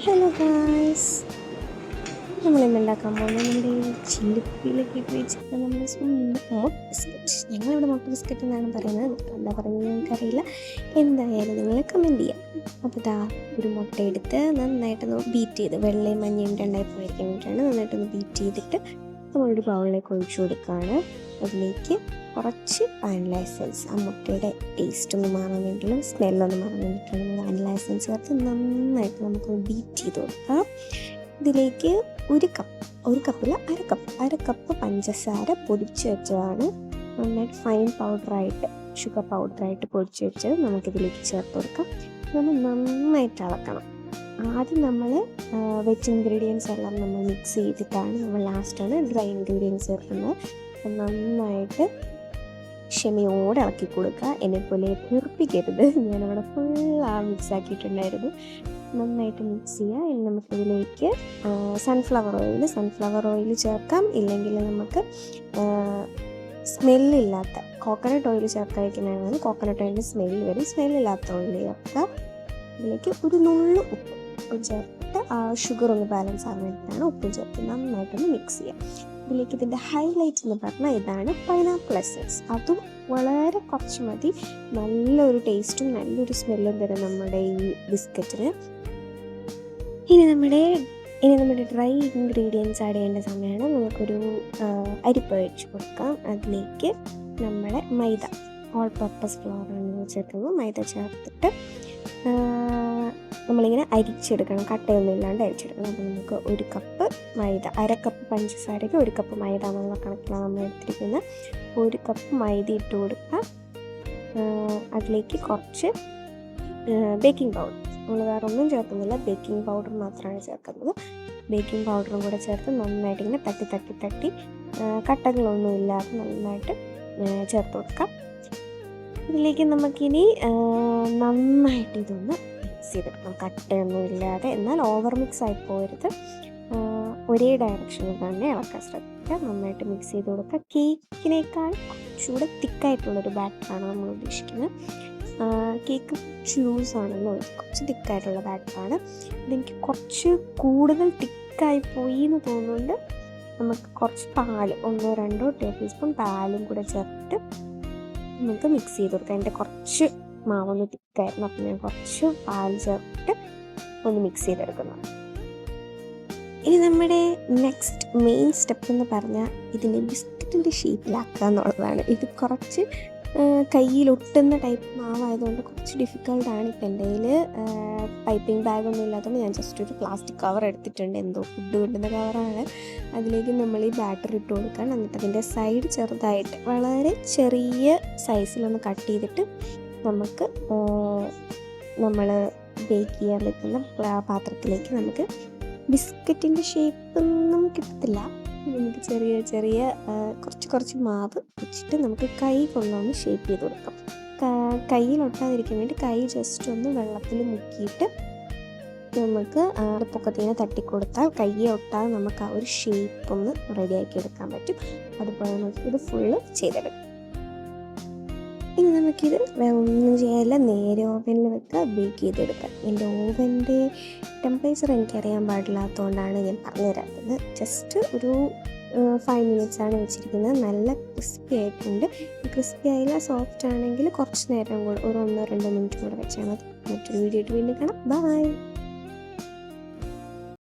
Hello guys, നമ്മളിന്ന് ഉണ്ടാക്കാൻ പോകുന്നത് നമ്മുടെ ചില്ലിപ്പിയിലൊക്കെ ഇട്ട് വെച്ചിട്ട് നമ്മുടെ മുട്ട ബിസ്ക്കറ്റ്. ഞങ്ങളിവിടെ മുട്ട ബിസ്ക്കറ്റ് എന്നാണ് പറയുന്നത്. എന്താ പറയുന്നത് ഞങ്ങൾക്കറിയില്ല. എന്തായാലും നിങ്ങൾ കമൻറ്റ് ചെയ്യാം. അപ്പോൾ ഇതാ ഒരു മുട്ട എടുത്ത് നന്നായിട്ടൊന്ന് ബീറ്റ് ചെയ്ത് വെള്ളയും മഞ്ഞയും രണ്ടായി പോയിരിക്കാൻ വേണ്ടിയിട്ടാണ് നന്നായിട്ടൊന്ന് ബീറ്റ് ചെയ്തിട്ട് നമ്മളൊരു ബൗളിലേക്ക് ഒഴിച്ചു കൊടുക്കുകയാണ്. അതിലേക്ക് കുറച്ച് വാനില എസൻസ്, ആ മുട്ടയുടെ ടേസ്റ്റ് ഒന്ന് മാറാൻ വേണ്ടിയിട്ടും സ്മെല്ലൊന്ന് മാറാൻ വേണ്ടിയിട്ടാണ് വാനില എസൻസ് ചേർത്ത് നന്നായിട്ട് നമുക്കൊന്ന് ബീറ്റ് ചെയ്ത് കൊടുക്കാം. ഇതിലേക്ക് ഒരു കപ്പിൽ അര കപ്പ് പഞ്ചസാര പൊടിച്ച് വെച്ചതാണ്. നന്നായിട്ട് ഫൈൻ പൗഡറായിട്ട് ഷുഗർ പൗഡറായിട്ട് പൊടിച്ച് വെച്ചത് നമുക്കിതിലേക്ക് ചേർത്ത് കൊടുക്കാം. നമ്മൾ നന്നായിട്ട് ഇളക്കണം. ആദ്യം നമ്മൾ വെജ് ഇൻഗ്രീഡിയൻസ് എല്ലാം നമ്മൾ മിക്സ് ചെയ്തിട്ടാണ് നമ്മൾ ലാസ്റ്റാണ് ഡ്രൈ ഇൻഗ്രീഡിയൻസ് ചേർക്കുന്നത്. നന്നായിട്ട് ക്ഷമയോടെ ഇളക്കി കൊടുക്കുക. എന്നെപ്പോലെ തീർപ്പിക്കരുത്. ഞാനവിടെ ഫുൾ മിക്സ് ആക്കിയിട്ടുണ്ടായിരുന്നു. നന്നായിട്ട് മിക്സ് ചെയ്യുക. ഇനി നമുക്കിതിലേക്ക് സൺഫ്ലവർ ഓയിൽ ചേർക്കാം. ഇല്ലെങ്കിൽ നമുക്ക് സ്മെല്ലില്ലാത്ത കോക്കനട്ട് ഓയിൽ ചേർക്കാതിരിക്കുന്നതാണ്. കോക്കനട്ട് ഓയിലിന് സ്മെല്ല് വരും. സ്മെല്ലില്ലാത്ത ഓയിൽ ചേർക്കുക. ഇതിലേക്ക് ഒരു നുള്ളു ഉപ്പ് ചേർത്തിട്ട് ആ ഷുഗർ ഒന്ന് ബാലൻസ് ആകാൻ വേണ്ടിയിട്ടാണ് ഉപ്പ് ചേർത്ത് നന്നായിട്ടൊന്ന് മിക്സ് ചെയ്യുക. ഇതിലേക്ക് ഇതിൻ്റെ ഹൈലൈറ്റ് എന്ന് പറഞ്ഞാൽ ഇതാണ് പൈനാപ്പിൾ എസൻസ്. അതും വളരെ കുറച്ച് മതി. നല്ലൊരു ടേസ്റ്റും നല്ലൊരു സ്മെല്ലും തരും നമ്മുടെ ഈ ബിസ്ക്കറ്റിന്. ഇനി നമ്മുടെ ഡ്രൈ ഇൻഗ്രീഡിയൻസ് ആഡ് ചെയ്യേണ്ട സമയമാണ്. നമുക്കൊരു അരിപ്പ വെച്ച് കൊടുക്കാം. അതിലേക്ക് നമ്മുടെ മൈദ, ഓൾ പർപ്പസ് ഫ്ലോറാണ് ചേർക്കുന്നത്. മൈദ ചേർത്തിട്ട് നമ്മളിങ്ങനെ അരിച്ചെടുക്കണം. കട്ടയൊന്നും ഇല്ലാണ്ട് അരിച്ചെടുക്കണം. അപ്പോൾ നമുക്ക് ഒരു കപ്പ് മൈദ, അര കപ്പ് പഞ്ചസാരയ്ക്ക് ഒരു കപ്പ് മൈദ എന്നുള്ള കണക്കിലാണ് നമ്മൾ എടുത്തിരിക്കുന്നത്. ഒരു കപ്പ് മൈദ ഇട്ട് കൊടുക്കുക. അതിലേക്ക് കുറച്ച് ബേക്കിംഗ് പൗഡർ, നമ്മൾ വേറെ ഒന്നും ചേർക്കുന്നില്ല, ബേക്കിംഗ് പൗഡർ മാത്രമാണ് ചേർക്കുന്നത്. ബേക്കിംഗ് പൗഡറും കൂടെ ചേർത്ത് നന്നായിട്ട് ഇങ്ങനെ തട്ടി കട്ടകളൊന്നും ഇല്ലാതെ നന്നായിട്ട് ചേർത്ത് കൊടുക്കാം. ഇതിലേക്ക് നമുക്കിനി നന്നായിട്ട് ഇതൊന്ന് മിക്സ് ചെയ്തെടുക്കണം. കട്ടയൊന്നും ഇല്ലാതെ, എന്നാൽ ഓവർ മിക്സ് ആയി പോകരുത്. ഒരേ ഡയറക്ഷനിൽ തന്നെ ഇളക്കാൻ ശ്രദ്ധിക്കുക. നന്നായിട്ട് മിക്സ് ചെയ്ത് കൊടുക്കുക. കേക്കിനേക്കാൾ കുറച്ചുകൂടെ തിക്കായിട്ടുള്ളൊരു ബാറ്ററാണ് നമ്മൾ ഉദ്ദേശിക്കുന്നത്. കേക്ക് ജ്യൂസാണല്ലോ, കുറച്ച് തിക്കായിട്ടുള്ള ബാറ്ററാണ്. ഇതെനിക്ക് കുറച്ച് കൂടുതൽ തിക്കായി പോയി എന്ന് തോന്നുന്നുണ്ട്. നമുക്ക് കുറച്ച് പാൽ, 1-2 ടേബിൾ സ്പൂൺ പാലും കൂടെ ചേർത്തിട്ട് നമുക്ക് മിക്സ് ചെയ്ത് കൊടുക്കാം. എൻ്റെ കുറച്ച് മാവൊന്ന് തിക്കായിരുന്നു, അപ്പം ഞാൻ കുറച്ച് പാൽ ചേർത്തിട്ട് ഒന്ന് മിക്സ് ചെയ്തെടുക്കുന്നു. ഇനി നമ്മുടെ നെക്സ്റ്റ് മെയിൻ സ്റ്റെപ്പ് എന്ന് പറഞ്ഞാൽ ഇതിനെ ബിസ്ക്കറ്റിൻ്റെ ഷേപ്പിലാക്കുക എന്നുള്ളതാണ്. ഇത് കുറച്ച് കയ്യിലൊട്ടുന്ന ടൈപ്പ് മാവായതുകൊണ്ട് കുറച്ച് ഡിഫിക്കൽട്ടാണ്. ഇപ്പം എൻ്റെ കയ്യിൽ പൈപ്പിംഗ് ബാഗൊന്നും ഇല്ലാത്തതുകൊണ്ട് ഞാൻ ജസ്റ്റ് ഒരു പ്ലാസ്റ്റിക് കവർ എടുത്തിട്ടുണ്ട്. എന്തോ ഫുഡ് കൊണ്ടുന്ന കവറാണ്. അതിലേക്ക് നമ്മൾ ഈ ബാറ്റർ ഇട്ട് കൊടുക്കാൻ. എന്നിട്ട് അതിൻ്റെ സൈഡ് ചെറുതായിട്ട് വളരെ ചെറിയ സൈസിലൊന്ന് കട്ട് ചെയ്തിട്ട് നമുക്ക് നമ്മൾ ബേക്ക് ചെയ്യാൻ വെക്കുന്ന പാത്രത്തിലേക്ക് നമുക്ക് ബിസ്ക്കറ്റിൻ്റെ ഷേപ്പൊന്നും കിട്ടത്തില്ല. നമുക്ക് ചെറിയ കുറച്ച് മാവ് വെച്ചിട്ട് നമുക്ക് കൈ കൊണ്ടൊന്ന് ഷേപ്പ് ചെയ്ത് കൊടുക്കാം. കയ്യിലൊട്ടാതിരിക്കാൻ വേണ്ടി കൈ ജസ്റ്റ് ഒന്ന് വെള്ളത്തിൽ മുക്കിയിട്ട് നമുക്ക് പൊക്കത്തിനെ തട്ടിക്കൊടുത്താൽ കയ്യെ ഒട്ടാതെ നമുക്ക് ആ ഒരു ഷേപ്പ് ഒന്ന് റെഡിയാക്കി എടുക്കാൻ പറ്റും. അതുപോലെ നമുക്ക് ഇത് ഫുള്ള് ചെയ്തെടുക്കാം. ഇനി നമുക്കിത് ഒന്നും ചെയ്യാനില്ല, നേരെ ഓവനിൽ വെക്കുക, ബേക്ക് ചെയ്തെടുക്കാം. എൻ്റെ ഓവൻ്റെ ടെമ്പറേച്ചർ എനിക്കറിയാൻ പാടില്ലാത്തതുകൊണ്ടാണ് ഞാൻ പറഞ്ഞു തരാത്തത്. ജസ്റ്റ് ഒരു 5 മിനിറ്റ്സാണ് വെച്ചിരിക്കുന്നത്. നല്ല ക്രിസ്പി ആയിട്ടുണ്ട്. ക്രിസ്പി ആയില്ല, സോഫ്റ്റ് ആണെങ്കിൽ കുറച്ച് നേരം കൂടെ, ഒരു 1-2 മിനിറ്റ് കൂടെ വെച്ചാൽ മതി. മറ്റൊരു വീഡിയോ ആയിട്ട് വീണ്ടും കാണാം. ബൈ.